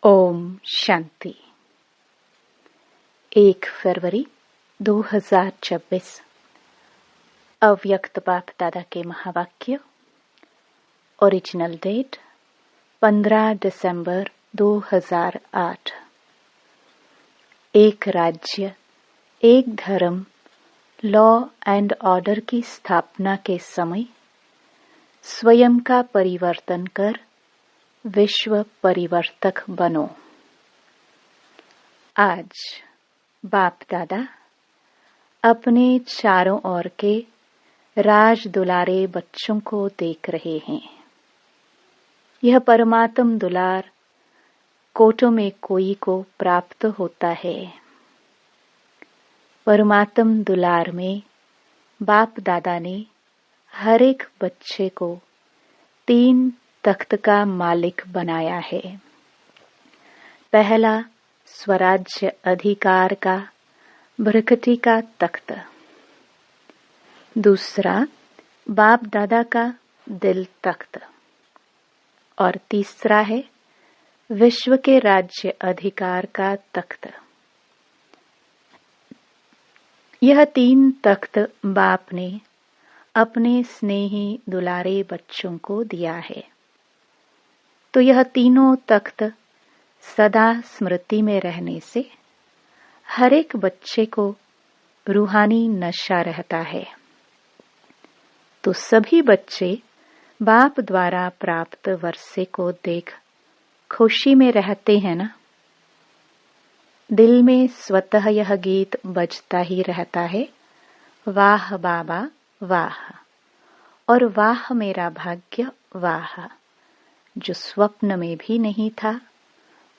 ओम शांति। 1 फरवरी 2026 अव्यक्त बाप दादा के महावाक्य। ओरिजिनल डेट 15 दिसंबर 2008। एक राज्य, एक धर्म, लॉ एंड ऑर्डर की स्थापना के समय स्वयं का परिवर्तन कर विश्व परिवर्तक बनो। आज बाप दादा अपने चारों ओर के राज दुलारे बच्चों को देख रहे हैं। यह परमात्म दुलार कोटों में कोई को प्राप्त होता है। परमात्म दुलार में बाप दादा ने हर एक बच्चे को 3 तख्त का मालिक बनाया है। पहला स्वराज्य अधिकार का बरकती का तख्त, दूसरा बाप दादा का दिल तख्त और तीसरा है विश्व के राज्य अधिकार का तख्त। यह 3 तख्त बाप ने अपने स्नेही दुलारे बच्चों को दिया है। तो यह तीनों तख्त सदा स्मृति में रहने से हर एक बच्चे को रूहानी नशा रहता है। तो सभी बच्चे बाप द्वारा प्राप्त वर्षे को देख खुशी में रहते हैं ना। दिल में स्वतः यह गीत बजता ही रहता है, वाह बाबा वाह, और वाह मेरा भाग्य वाह। जो स्वप्न में भी नहीं था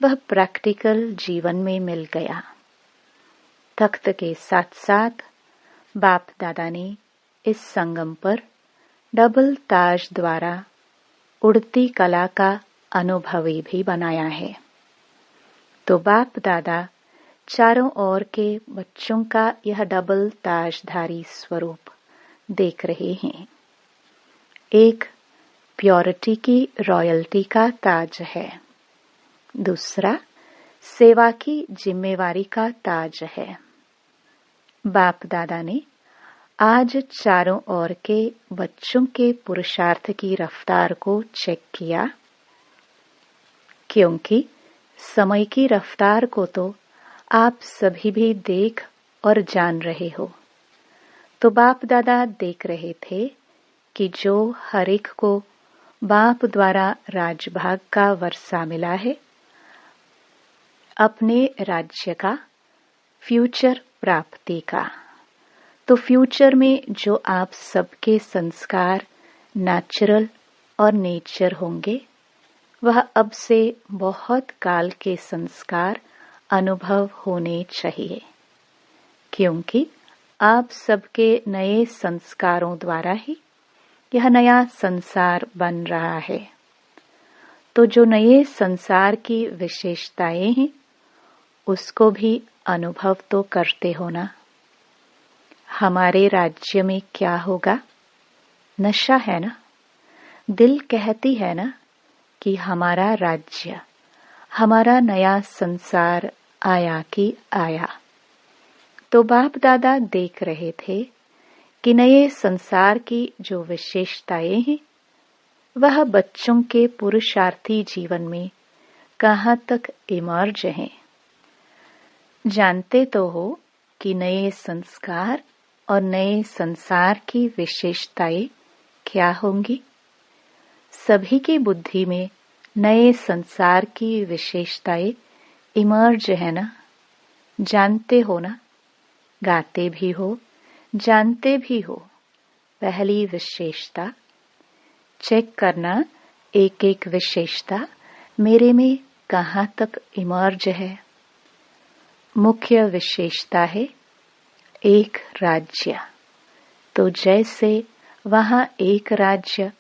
वह प्रैक्टिकल जीवन में मिल गया। तख्त के साथ साथ बाप दादा ने इस संगम पर डबल ताज द्वारा उड़ती कला का अनुभवी भी बनाया है। तो बाप दादा चारों ओर के बच्चों का यह डबल ताजधारी स्वरूप देख रहे हैं। एक प्योरिटी की रॉयल्टी का ताज है, दूसरा सेवा की जिम्मेवारी का ताज है। बाप दादा ने आज चारों ओर के बच्चों के पुरुषार्थ की रफ्तार को चेक किया, क्योंकि समय की रफ्तार को तो आप सभी भी देख और जान रहे हो। तो बाप दादा देख रहे थे कि जो हर एक को बाप द्वारा राजभाग का वर्षा मिला है, अपने राज्य का, फ्यूचर प्राप्ति का। तो फ्यूचर में जो आप सबके संस्कार नेचुरल और नेचर होंगे, वह अब से बहुत काल के संस्कार अनुभव होने चाहिए, क्योंकि आप सबके नए संस्कारों द्वारा ही यह नया संसार बन रहा है। तो जो नए संसार की विशेषताएं हैं उसको भी अनुभव तो करते हो ना। हमारे राज्य में क्या होगा? नशा है ना। दिल कहती है ना कि हमारा राज्य, हमारा नया संसार आया कि आया। तो बाप दादा देख रहे थे कि नए संसार की जो विशेषताएं हैं वह बच्चों के पुरुषार्थी जीवन में कहाँ तक इमर्ज हैं। जानते तो हो कि नए संस्कार और नए संसार की विशेषताएं क्या होंगी। सभी की बुद्धि में नए संसार की विशेषताएं इमर्ज है ना। जानते हो ना, गाते भी हो, जानते भी हो। पहली विशेषता चेक करना, एक एक विशेषता मेरे में कहाँ तक इमर्ज है। मुख्य विशेषता है एक राज्य। तो जैसे वहाँ एक राज्य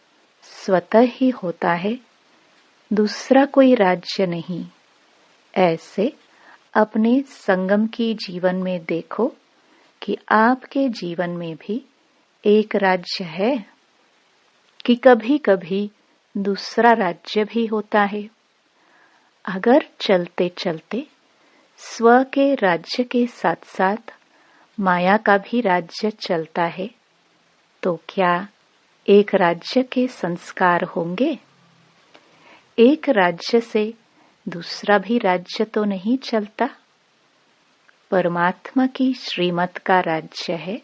स्वतः ही होता है, दूसरा कोई राज्य नहीं, ऐसे अपने संगम की जीवन में देखो कि आपके जीवन में भी एक राज्य है कि कभी कभी दूसरा राज्य भी होता है। अगर चलते चलते स्व के राज्य के साथ साथ माया का भी राज्य चलता है, तो क्या एक राज्य के संस्कार होंगे? एक राज्य से दूसरा भी राज्य तो नहीं चलता। परमात्मा की श्रीमत का राज्य है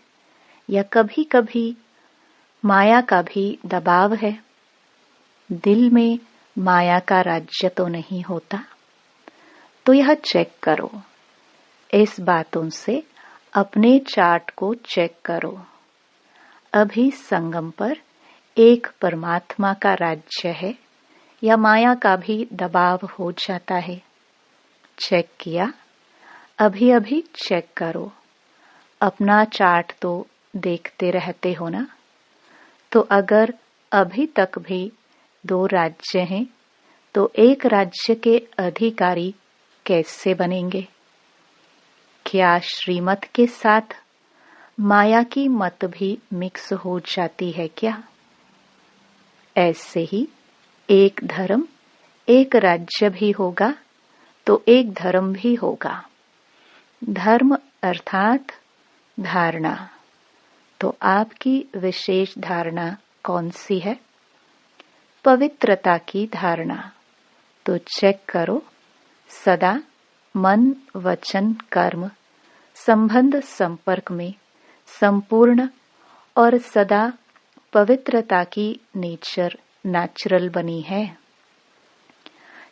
या कभी कभी माया का भी दबाव है? दिल में माया का राज्य तो नहीं होता। तो यह चेक करो, इस बातों से अपने चार्ट को चेक करो। अभी संगम पर एक परमात्मा का राज्य है या माया का भी दबाव हो जाता है? चेक किया? अभी अभी चेक करो। अपना चार्ट तो देखते रहते हो ना। तो अगर अभी तक भी 2 राज्य हैं, तो एक राज्य के अधिकारी कैसे बनेंगे? क्या श्रीमत के साथ माया की मत भी मिक्स हो जाती है क्या? ऐसे ही एक धर्म, एक राज्य भी होगा तो एक धर्म भी होगा। धर्म अर्थात धारणा। तो आपकी विशेष धारणा कौन सी है? पवित्रता की धारणा। तो चेक करो, सदा मन, वचन, कर्म, संबंध, संपर्क में संपूर्ण और सदा पवित्रता की नेचर नेचुरल बनी है।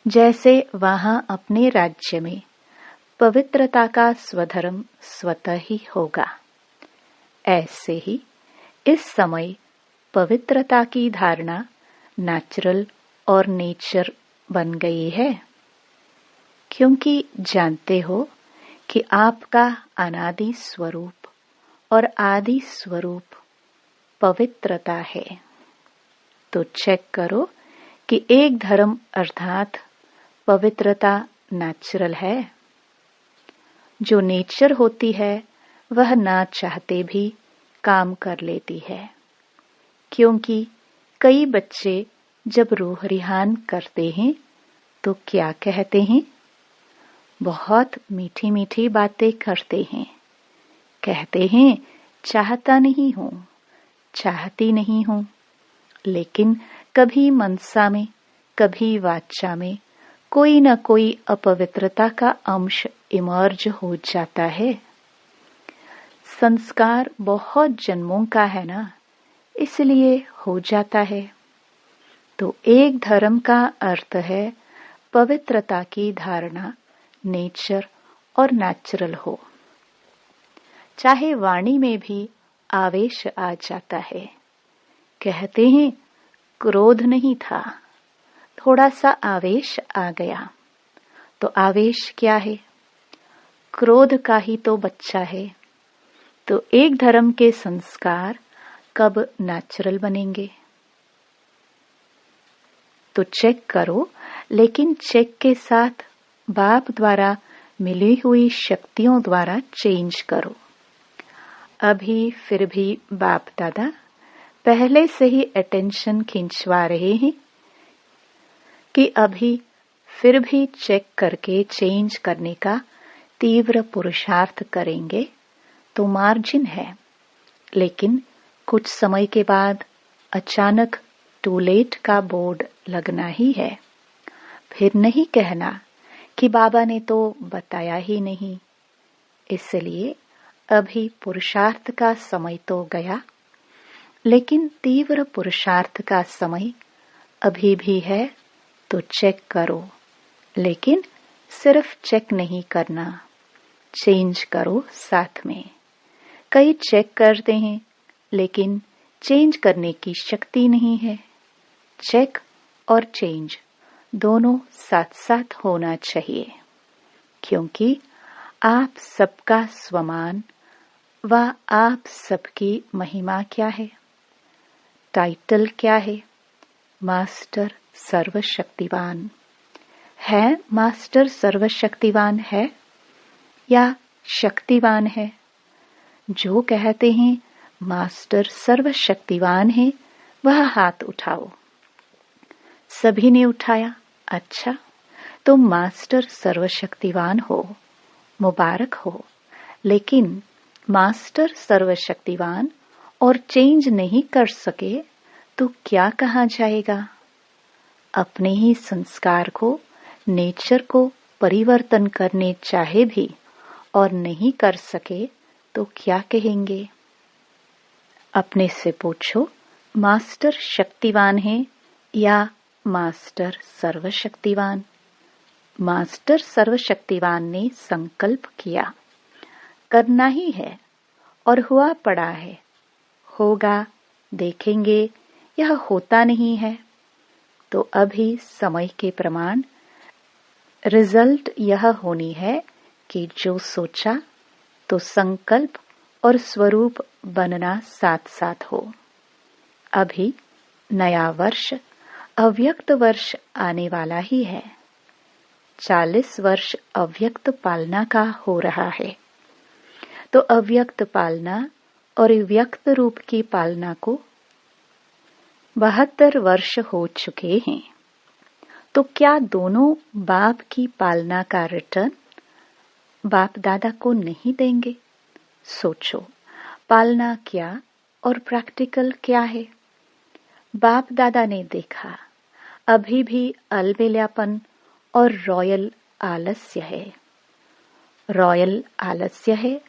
जैसे वहां अपने राज्य में पवित्रता का स्वधर्म स्वतः ही होगा, ऐसे ही इस समय पवित्रता की धारणा नेचुरल और नेचर बन गई है। क्योंकि जानते हो कि आपका अनादि स्वरूप और आदि स्वरूप पवित्रता है। तो चेक करो कि एक धर्म अर्थात पवित्रता नेचुरल है। जो नेचर होती है वह ना चाहते भी काम कर लेती है। क्योंकि कई बच्चे जब रूह रिहान करते हैं तो क्या कहते हैं? बहुत मीठी मीठी बातें करते हैं। कहते हैं चाहता नहीं हूं, चाहती नहीं हूं, लेकिन कभी मनसा में, कभी वाचा में कोई न कोई अपवित्रता का अंश इमर्ज हो जाता है। संस्कार बहुत जन्मों का है ना, इसलिए हो जाता है। तो एक धर्म का अर्थ है पवित्रता की धारणा नेचर और नेचुरल हो। चाहे वाणी में भी आवेश आ जाता है। कहते हैं क्रोध नहीं था, थोड़ा सा आवेश आ गया। तो आवेश क्या है? क्रोध का ही तो बच्चा है। तो एक धर्म के संस्कार कब नेचुरल बनेंगे? तो चेक करो, लेकिन चेक के साथ बाप द्वारा मिली हुई शक्तियों द्वारा चेंज करो। अभी फिर भी बाप दादा पहले से ही अटेंशन खिंचवा रहे हैं कि अभी फिर भी चेक करके चेंज करने का तीव्र पुरुषार्थ करेंगे तो मार्जिन है। लेकिन कुछ समय के बाद अचानक टू लेट का बोर्ड लगना ही है। फिर नहीं कहना कि बाबा ने तो बताया ही नहीं। इसलिए अभी पुरुषार्थ का समय तो गया, लेकिन तीव्र पुरुषार्थ का समय अभी भी है। तो चेक करो, लेकिन सिर्फ चेक नहीं करना, चेंज करो साथ में। कई चेक करते हैं लेकिन चेंज करने की शक्ति नहीं है। चेक और चेंज दोनों साथ साथ होना चाहिए, क्योंकि आप सबका स्वमान व आप सबकी महिमा क्या है? टाइटल क्या है? मास्टर सर्वशक्तिवान है। मास्टर सर्वशक्तिवान है या शक्तिवान है? जो कहते हैं मास्टर सर्वशक्तिवान है वह हाथ उठाओ। सभी ने उठाया। अच्छा, तुम मास्टर सर्वशक्तिवान हो, मुबारक हो। लेकिन मास्टर सर्वशक्तिवान और चेंज नहीं कर सके तो क्या कहा जाएगा? अपने ही संस्कार को, नेचर को परिवर्तन करने चाहे भी और नहीं कर सके तो क्या कहेंगे? अपने से पूछो, मास्टर शक्तिवान है या मास्टर सर्वशक्तिवान? मास्टर सर्वशक्तिवान ने संकल्प किया, करना ही है और हुआ पड़ा है। होगा, देखेंगे, यह होता नहीं है तो अभी समय के प्रमाण रिजल्ट यह होनी है कि जो सोचा तो संकल्प और स्वरूप बनना साथ साथ हो। अभी नया वर्ष, अव्यक्त वर्ष आने वाला ही है। 40 वर्ष अव्यक्त पालना का हो रहा है, तो अव्यक्त पालना और व्यक्त रूप की पालना को 72 वर्ष हो चुके हैं। तो क्या दोनों बाप की पालना का रिटर्न बाप दादा को नहीं देंगे? सोचो, पालना क्या और प्रैक्टिकल क्या है? बाप दादा ने देखा अभी भी अलबेलापन और रॉयल आलस्य है। रॉयल आलस्य है,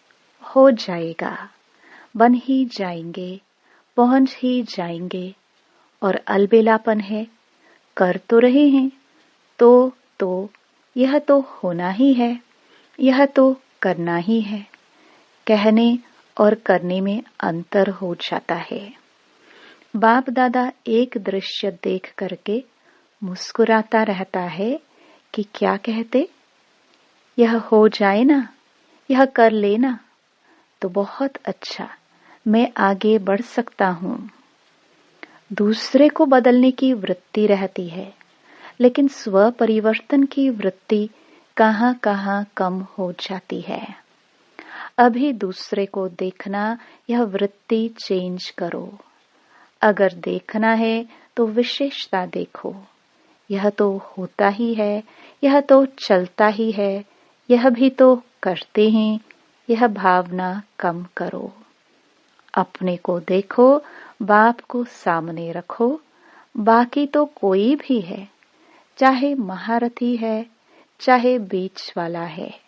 हो जाएगा, बन ही जाएंगे, पहुंच ही जाएंगे। और अलबेलापन है, कर तो रहे हैं, तो यह तो होना ही है, यह तो करना ही है। कहने और करने में अंतर हो जाता है। बाप दादा एक दृश्य देख करके मुस्कुराता रहता है कि क्या कहते, यह हो जाए ना, यह कर लेना तो बहुत अच्छा, मैं आगे बढ़ सकता हूं। दूसरे को बदलने की वृत्ति रहती है, लेकिन स्व परिवर्तन की वृत्ति कहां कहां कम हो जाती है। अभी दूसरे को देखना, यह वृत्ति चेंज करो। अगर देखना है तो विशेषता देखो, यह तो होता ही है, यह तो चलता ही है, यह भी तो करते हैं, यह भावना कम करो। अपने को देखो, बाप को सामने रखो। बाकी तो कोई भी है, चाहे महारथी है, चाहे बीच वाला है,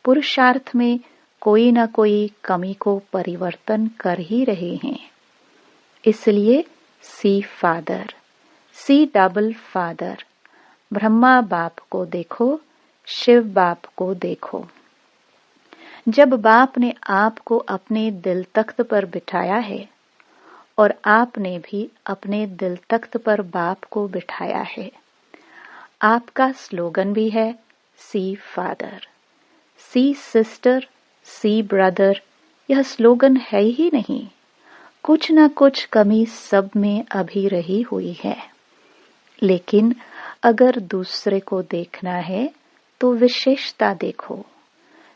पुरुषार्थ में कोई न कोई कमी को परिवर्तन कर ही रहे हैं। इसलिए see father, see double father, Brahma बाप को देखो, शिव बाप को देखो। जब बाप ने आपको अपने दिल तख्त पर बिठाया है और आपने भी अपने दिल तख्त पर बाप को बिठाया है, आपका स्लोगन भी है सी फादर, सी सिस्टर, सी ब्रदर। यह स्लोगन है ही नहीं, कुछ न कुछ कमी सब में अभी रही हुई है। लेकिन अगर दूसरे को देखना है तो विशेषता देखो।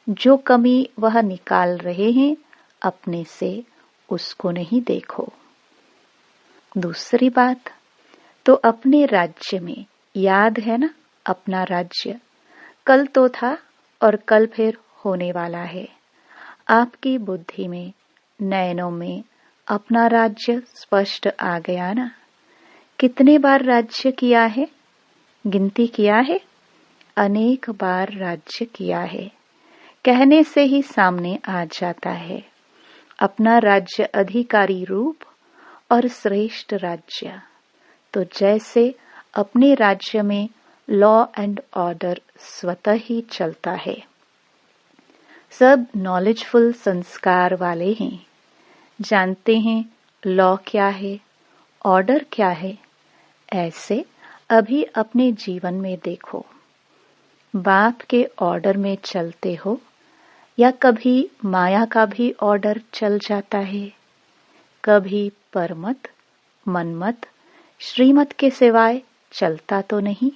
जो कमी वह निकाल रहे हैं अपने से, उसको नहीं देखो। दूसरी बात, तो अपने राज्य में याद है ना, अपना राज्य कल तो था और कल फिर होने वाला है। आपकी बुद्धि में, नयनों में अपना राज्य स्पष्ट आ गया ना। कितने बार राज्य किया है, गिनती किया है? अनेक बार राज्य किया है। कहने से ही सामने आ जाता है अपना राज्य अधिकारी रूप और श्रेष्ठ राज्य। तो जैसे अपने राज्य में लॉ एंड ऑर्डर स्वतः ही चलता है, सब नॉलेजफुल संस्कार वाले हैं, जानते हैं लॉ क्या है, ऑर्डर क्या है। ऐसे अभी अपने जीवन में देखो, बाप के ऑर्डर में चलते हो या कभी माया का भी ऑर्डर चल जाता है? कभी परमत, मनमत, श्रीमत के सिवाय चलता तो नहीं।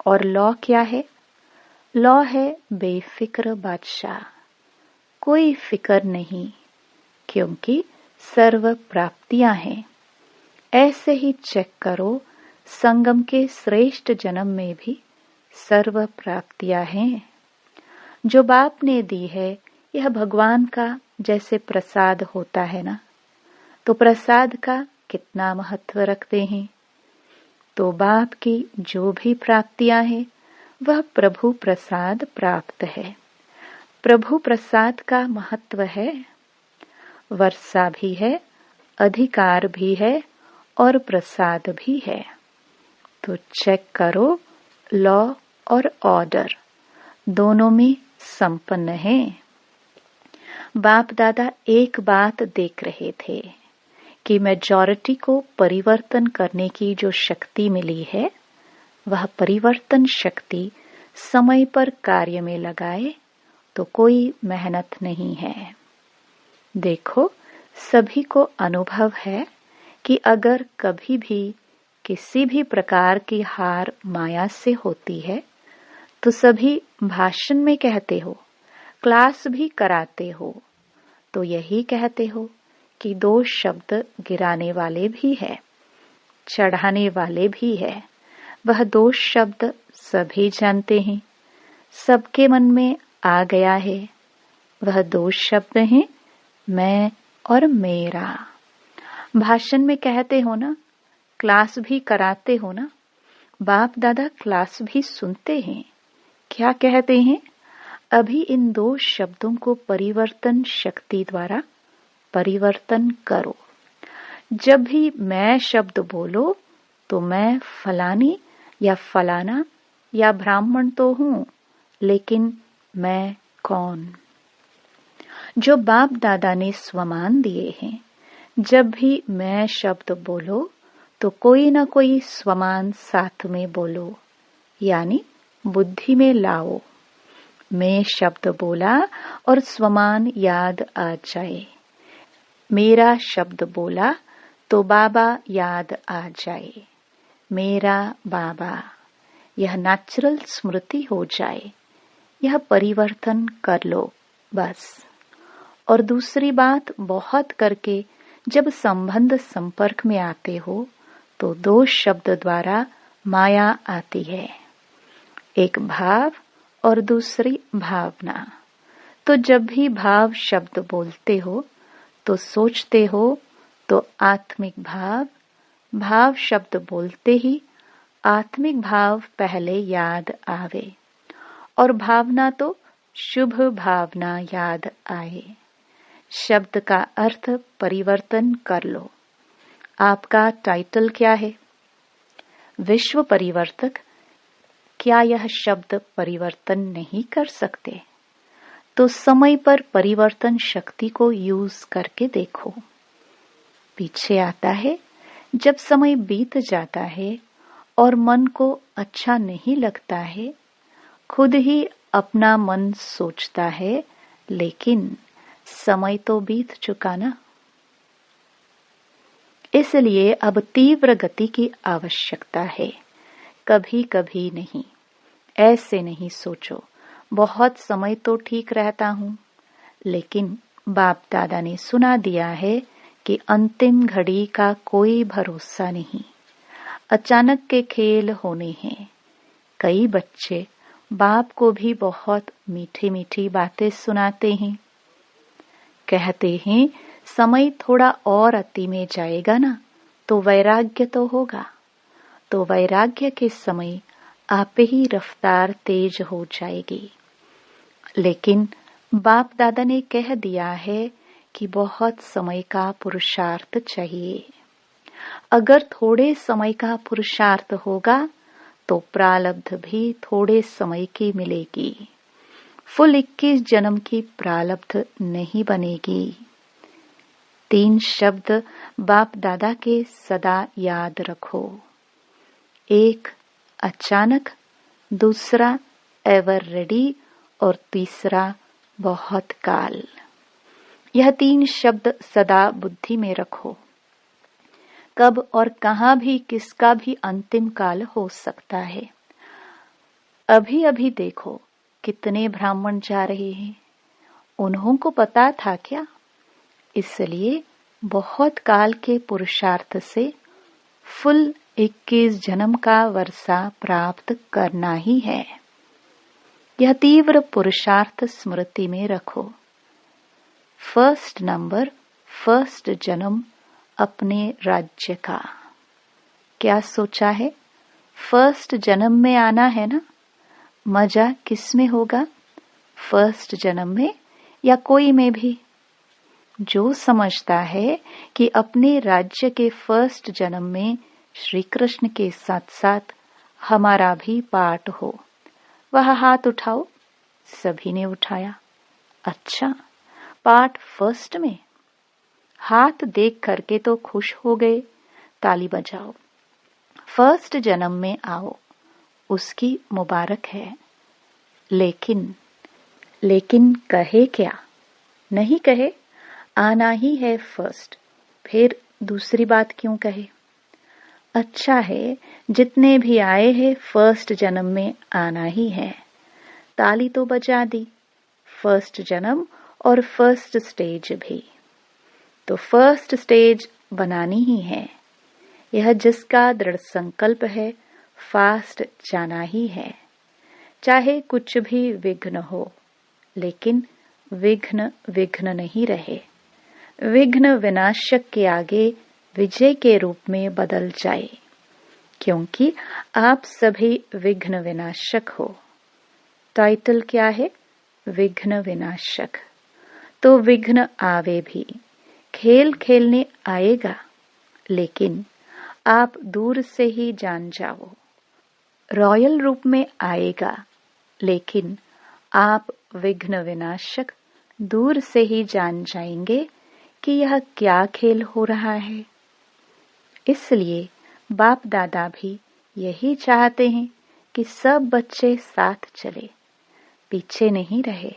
और लॉ क्या है? लॉ है बेफिक्र बादशाह, कोई फिक्र नहीं, क्योंकि सर्व प्राप्तियां हैं। ऐसे ही चेक करो, संगम के श्रेष्ठ जन्म में भी सर्व प्राप्तियां हैं जो बाप ने दी है। यह भगवान का जैसे प्रसाद होता है ना, तो प्रसाद का कितना महत्व रखते हैं। तो बाप की जो भी प्राप्तियां हैं वह प्रभु प्रसाद प्राप्त है। प्रभु प्रसाद का महत्व है। वर्षा भी है, अधिकार भी है और प्रसाद भी है। तो चेक करो, लॉ और ऑर्डर दोनों में संपन्न है। बाप दादा एक बात देख रहे थे कि मेजॉरिटी को परिवर्तन करने की जो शक्ति मिली है वह परिवर्तन शक्ति समय पर कार्य में लगाए तो कोई मेहनत नहीं है। देखो, सभी को अनुभव है कि अगर कभी भी किसी भी प्रकार की हार माया से होती है तो सभी भाषण में कहते हो, क्लास भी कराते हो, तो यही कहते हो कि 2 शब्द गिराने वाले भी है, चढ़ाने वाले भी है। वह 2 शब्द सभी जानते हैं, सबके मन में आ गया है। वह 2 शब्द हैं, मैं और मेरा। भाषण में कहते हो ना, क्लास भी कराते हो ना, बाप दादा क्लास भी सुनते हैं। क्या कहते हैं? अभी इन 2 शब्दों को परिवर्तन शक्ति द्वारा परिवर्तन करो। जब भी मैं शब्द बोलो तो मैं फलानी या फलाना या ब्राह्मण तो हूं, लेकिन मैं कौन? जो बाप दादा ने स्वमान दिए हैं, जब भी मैं शब्द बोलो तो कोई ना कोई स्वमान साथ में बोलो, यानी बुद्धि में लाओ। मैं शब्द बोला और स्वमान याद आ जाए। मेरा शब्द बोला तो बाबा याद आ जाए। मेरा बाबा, यह नेचुरल स्मृति हो जाए। यह परिवर्तन कर लो बस। और दूसरी बात, बहुत करके जब संबंध संपर्क में आते हो तो 2 शब्द द्वारा माया आती है, एक भाव और दूसरी भावना। तो जब भी भाव शब्द बोलते हो तो सोचते हो तो आत्मिक भाव, भाव शब्द बोलते ही आत्मिक भाव पहले याद आवे और भावना तो शुभ भावना याद आए। शब्द का अर्थ परिवर्तन कर लो। आपका टाइटल क्या है? विश्व परिवर्तक। क्या यह शब्द परिवर्तन नहीं कर सकते? तो समय पर परिवर्तन शक्ति को यूज करके देखो। पीछे आता है, जब समय बीत जाता है और मन को अच्छा नहीं लगता है, खुद ही अपना मन सोचता है, लेकिन समय तो बीत चुका ना। इसलिए अब तीव्र गति की आवश्यकता है, कभी कभी नहीं। ऐसे नहीं सोचो बहुत समय तो ठीक रहता हूं, लेकिन बाप दादा ने सुना दिया है कि अंतिम घड़ी का कोई भरोसा नहीं। अचानक के खेल होने हैं। कई बच्चे बाप को भी बहुत मीठी मीठी बातें सुनाते हैं। कहते हैं समय थोड़ा और अति में जाएगा ना तो वैराग्य तो होगा। तो वैराग्य के समय आप ही रफ्तार तेज हो जाएगी। लेकिन बाप दादा ने कह दिया है कि बहुत समय का पुरुषार्थ चाहिए। अगर थोड़े समय का पुरुषार्थ होगा तो प्रारब्ध भी थोड़े समय की मिलेगी। फुल 21 जन्म की प्रारब्ध नहीं बनेगी। 3 शब्द बाप दादा के सदा याद रखो। एक अचानक, दूसरा एवर रेडी और तीसरा बहुत काल। यह 3 शब्द सदा बुद्धि में रखो। कब और कहां भी किसका भी अंतिम काल हो सकता है। अभी अभी देखो कितने ब्राह्मण जा रहे हैं। उन्हों को पता था क्या? इसलिए बहुत काल के पुरुषार्थ से फुल 21 जन्म का वर्षा प्राप्त करना ही है। यह तीव्र पुरुषार्थ स्मृति में रखो। फर्स्ट नंबर, फर्स्ट जन्म अपने राज्य का। क्या सोचा है? फर्स्ट जन्म में आना है ना? मजा किस में होगा? फर्स्ट जन्म में या कोई में भी? जो समझता है कि अपने राज्य के फर्स्ट जन्म में श्री कृष्ण के साथ साथ हमारा भी पार्ट हो, वह हाथ उठाओ। सभी ने उठाया। अच्छा, पार्ट फर्स्ट में? हाथ देख करके तो खुश हो गए। ताली बजाओ। फर्स्ट जन्म में आओ, उसकी मुबारक है। लेकिन कहे क्या? नहीं कहे, आना ही है फर्स्ट, फिर दूसरी बात क्यों कहे? अच्छा है, जितने भी आए हैं फर्स्ट जन्म में आना ही है। ताली तो बजा दी। फर्स्ट जन्म और फर्स्ट स्टेज भी। तो फर्स्ट स्टेज बनानी ही है। यह जिसका दृढ़ संकल्प है, फास्ट जाना ही है। चाहे कुछ भी विघ्न हो, लेकिन विघ्न नहीं रहे। विघ्न विनाशक के आगे विजय के रूप में बदल जाए, क्योंकि आप सभी विघ्न विनाशक हो। टाइटल क्या है? विघ्न विनाशक। तो विघ्न आवे भी, खेल खेलने आएगा, लेकिन आप दूर से ही जान जाओ। रॉयल रूप में आएगा, लेकिन आप विघ्न विनाशक दूर से ही जान जाएंगे कि यह क्या खेल हो रहा है। इसलिए बाप दादा भी यही चाहते हैं कि सब बच्चे साथ चले, पीछे नहीं रहे।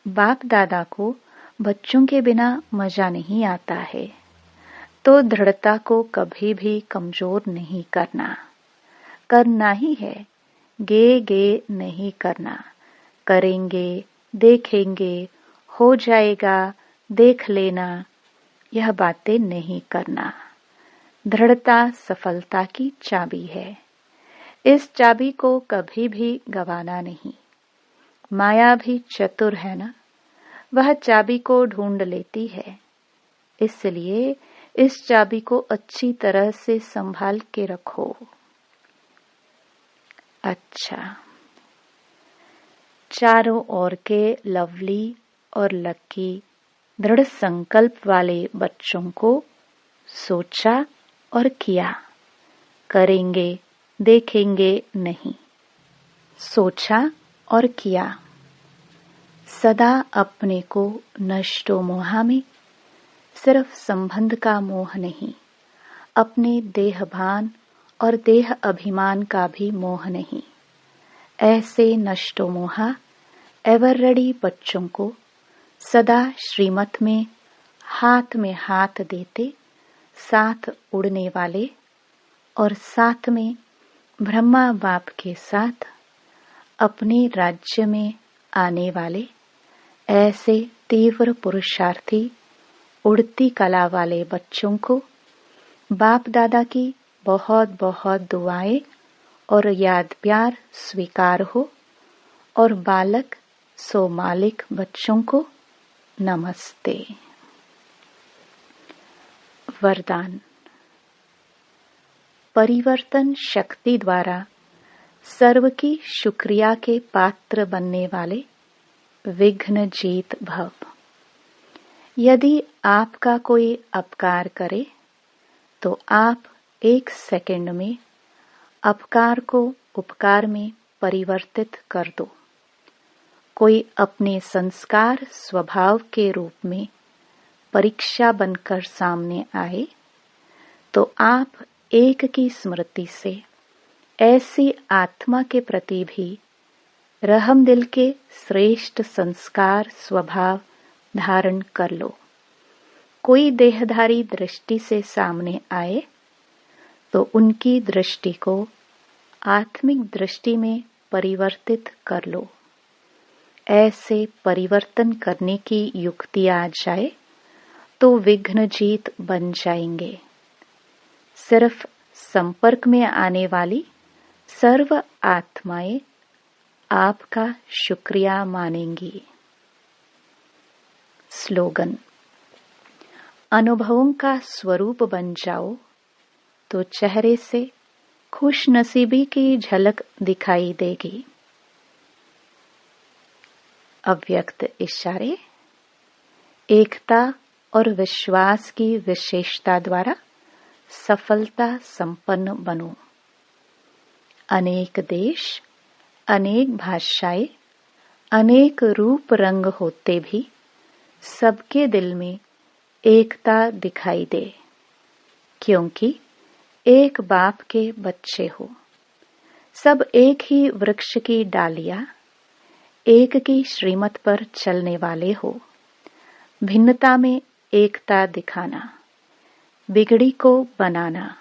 बाप दादा को बच्चों के बिना मजा नहीं आता है, तो दृढ़ता को कभी भी कमजोर नहीं करना ही है। गे नहीं करना। करेंगे, देखेंगे, हो जाएगा, देख लेना, यह बातें नहीं करना। दृढ़ता सफलता की चाबी है। इस चाबी को कभी भी गवाना नहीं। माया भी चतुर है ना, वह चाबी को ढूंढ लेती है। इसलिए इस चाबी को अच्छी तरह से संभाल के रखो। अच्छा, चारों ओर के लवली और लक्की दृढ़ संकल्प वाले बच्चों को सोचा और किया। करेंगे, देखेंगे नहीं, सोचा और किया। सदा अपने को नष्टो मोहा में, सिर्फ संबंध का मोह नहीं, अपने देहभान और देह अभिमान का भी मोह नहीं। ऐसे नष्टो मोहा एवर रेडी बच्चों को सदा श्रीमत में हाथ देते, साथ उड़ने वाले और साथ में ब्रह्मा बाप के साथ अपने राज्य में आने वाले ऐसे तीव्र पुरुषार्थी उड़ती कला वाले बच्चों को बाप दादा की बहुत बहुत दुआएं और याद प्यार स्वीकार हो। और बालक सो मालिक बच्चों को नमस्ते। वरदान। परिवर्तन शक्ति द्वारा सर्व की शुक्रिया के पात्र बनने वाले विघ्न जीत भव। यदि आपका कोई अपकार करे तो आप 1 सेकंड में अपकार को उपकार में परिवर्तित कर दो। कोई अपने संस्कार स्वभाव के रूप में परीक्षा बनकर सामने आए तो आप एक की स्मृति से ऐसी आत्मा के प्रति भी रहम दिल के श्रेष्ठ संस्कार स्वभाव धारण कर लो। कोई देहधारी दृष्टि से सामने आए तो उनकी दृष्टि को आत्मिक दृष्टि में परिवर्तित कर लो। ऐसे परिवर्तन करने की युक्ति आ जाए तो विघ्न जीत बन जाएंगे। सिर्फ संपर्क में आने वाली सर्व आत्माएं आपका शुक्रिया मानेंगी। स्लोगन: अनुभवों का स्वरूप बन जाओ तो चेहरे से खुशनसीबी की झलक दिखाई देगी। अव्यक्त इशारे: एकता और विश्वास की विशेषता द्वारा सफलता संपन्न बनो। अनेक देश, अनेक भाषाएं, अनेक रूप रंग होते भी सबके दिल में एकता दिखाई दे, क्योंकि एक बाप के बच्चे हो। सब एक ही वृक्ष की डालियां, एक की श्रीमत पर चलने वाले हो। भिन्नता में एकता दिखाना, बिगड़ी को बनाना,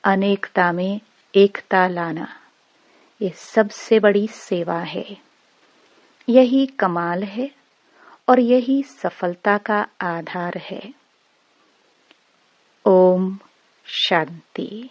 अनेकता में एकता लाना, ये सबसे बड़ी सेवा है। यही कमाल है और यही सफलता का आधार है। ओम शांति।